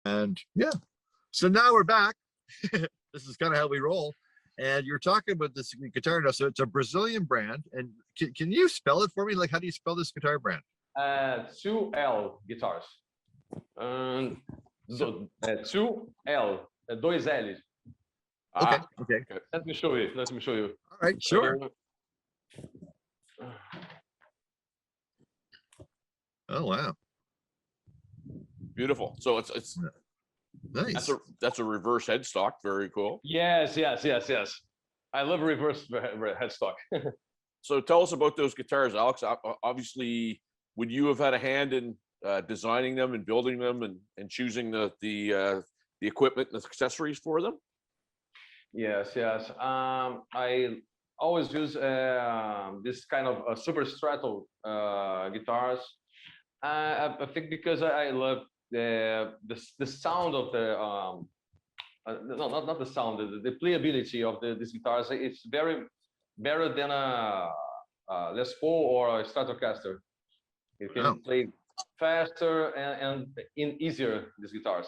And yeah, so now we're back. This is kind of how we roll. And you're talking about this guitar now. So it's a Brazilian brand. And can you spell it for me? Like, how do you spell this guitar brand? 2L guitars. So 2L, dois L's. Okay. Okay. Let me show you. Let me show you. All right. Sure. Oh wow. Beautiful. So it's nice. That's a reverse headstock. Very cool. Yes. I love reverse headstock. So tell us about those guitars, Alex. Obviously, would you have had a hand in designing them and building them and choosing the equipment and the accessories for them? Yes. I always use this kind of super strato guitars. I think because I love the sound of the no, not the sound, the playability of these guitars. It's very better than a Les Paul or a Stratocaster. You can play faster and easier these guitars.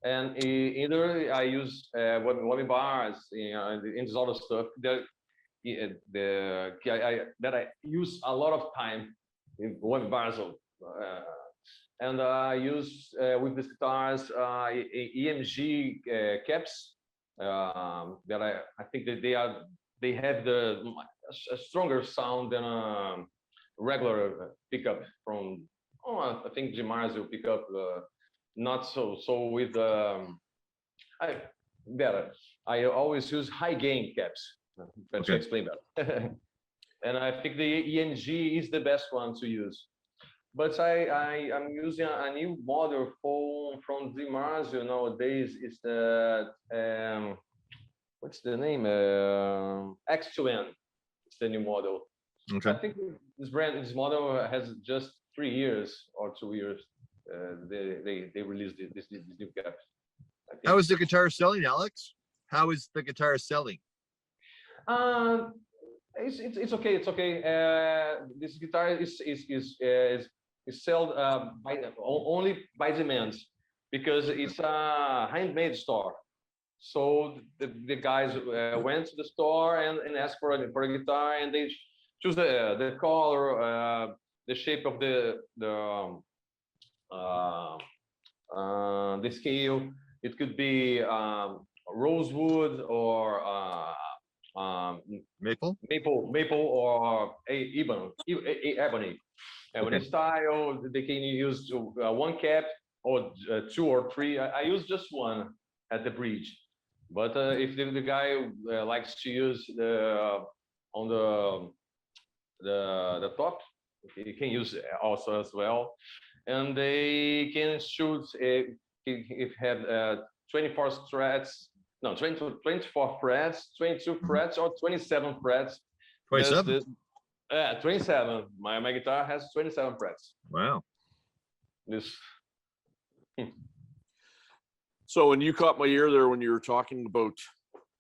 And either I use whammy bars, and this other stuff that I use a lot of time in whammy bars. And I use with these guitars EMG caps that I think that they have a stronger sound than a regular pickup from I think Gimarzio pickup. Not so with I always use high gain caps to explain that. And I think the EMG is the best one to use. But I'm using a new model from Gimarzio nowadays. It's the what's the name? X2N. It's the new model. Okay. I think this model has just 3 years or 2 years. They released this new cap. How is the guitar selling, Alex? How is the guitar selling? It's okay. It's okay. This guitar is sold only by demand because it's a handmade store. So the guys went to the store and asked for a guitar, and they choose the color, the shape of the scale. It could be rosewood or maple or ebony. Ebony style. They can use one cap or 2 or 3. I use just one at the bridge, but if the guy likes to use on the top, he can use it also as well. And they can shoot if have 24 frets, no, 24 frets, 22 frets, or 27 frets. 27. 27. My guitar has 27 frets. Wow. This. So when you caught my ear there when you were talking about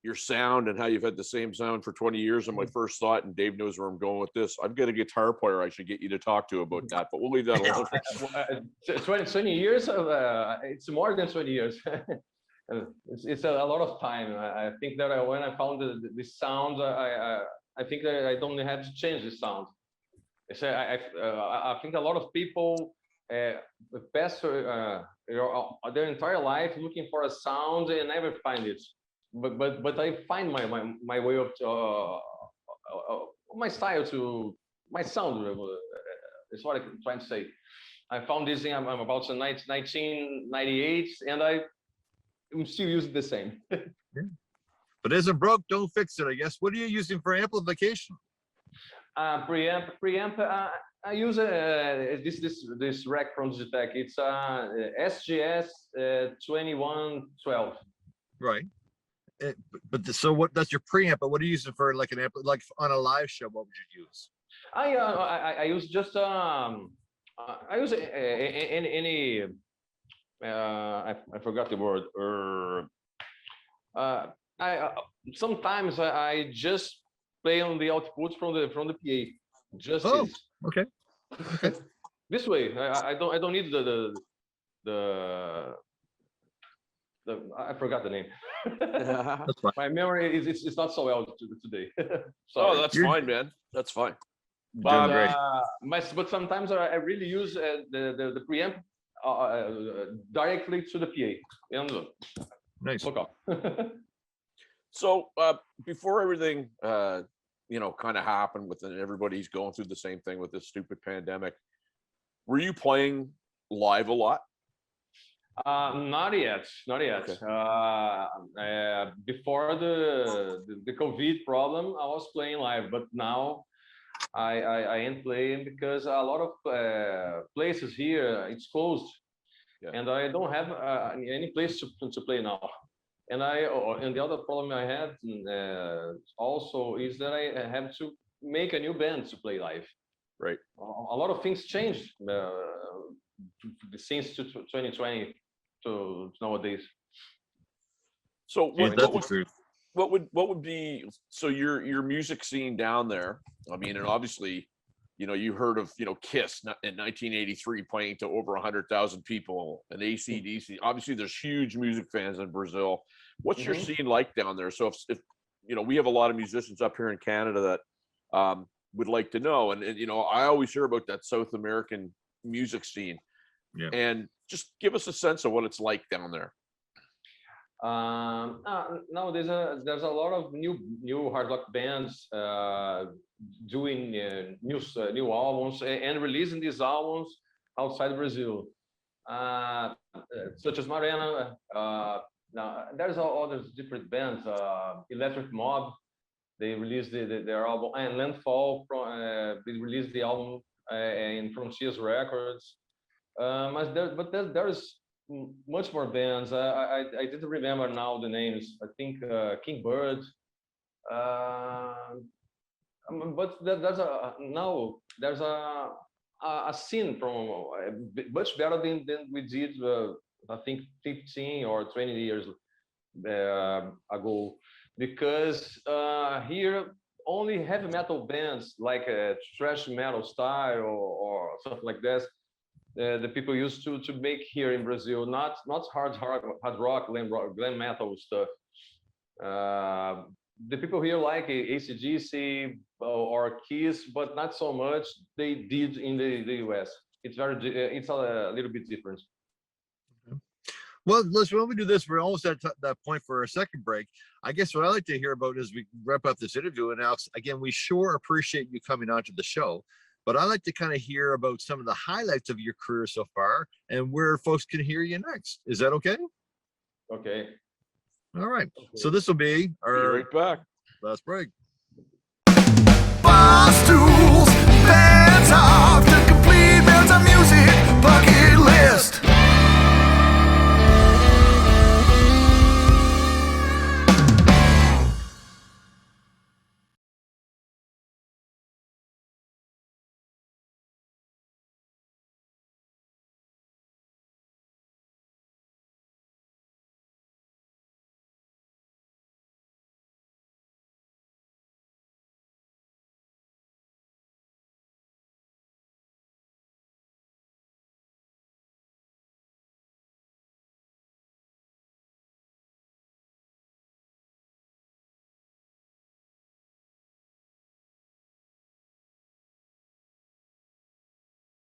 your sound and how you've had the same sound for 20 years, and my first thought, and Dave knows where I'm going with this, I've got a guitar player I should get you to talk to about that, but we'll leave that alone. 20 years of it's more than 20 years. It's a lot of time. I think that when I found the sound, I think that I don't have to change the sound. I think a lot of people pass their entire life looking for a sound and never find it. But I find my way of my style to my sound. Is what I'm trying to say. I found this thing. I'm about 1998, and I'm still using the same. But isn't broke, don't fix it, I guess. What are you using for amplification? Preamp. I use this rack from Digitech. It's SGS 2112. Right. So what? That's your preamp. But what are you using for like an amp? Like on a live show, what would you use? I use just I use any I forgot the word. Sometimes I just play on the outputs from the PA. Just this. Okay. This way, I don't need the I forgot the name. That's fine. My memory is it's not so well today. Oh, Sorry. that's fine, man. That's fine. But great. but sometimes I really use the preamp directly to the PA. And look, Nice. look up. So before everything, kind of happened with it, everybody's going through the same thing with this stupid pandemic. Were you playing live a lot? Not yet. Okay. Before the COVID problem, I was playing live, but now I ain't playing because a lot of places here it's closed, Yeah. and I don't have any place to play now. And the other problem I had also is that I have to make a new band to play live. Right. A lot of things changed since 2020 to nowadays. So Yeah, what, that's what, the would, truth. what would be, so your music scene down there? I mean, and obviously, you heard of Kiss in 1983 playing to over 100,000 people, and AC/DC. Obviously, there's huge music fans in Brazil. What's your scene like down there? So if we have a lot of musicians up here in Canada that would like to know, and I always hear about that South American music scene, Yeah. and just give us a sense of what it's like down there. No, there's a lot of new hard rock bands doing new albums and releasing these albums outside Brazil, such as Marenna. Now there's all other different bands. Electric Mob, they released their album, and Landfall they released the album in Frontiers Records. But there's much more bands. I didn't remember now the names. I think King Bird. But there's a scene from much better than we did. I think 15 or 20 years ago, because here only heavy metal bands like thrash metal style or something like this. The people used to make here in Brazil, not hard rock, glam metal stuff. The people here like AC/DC or Kiss, but not so much they did in the US. It's a little bit different. Well, listen, when we do this, we're almost at that point for a second break. I guess what I like to hear about as we wrap up this interview, and Alex, again, we sure appreciate you coming onto the show. But I like to kind of hear about some of the highlights of your career so far and where folks can hear you next. Is that okay? Okay. All right. Okay. So this will be Be our right back. last break.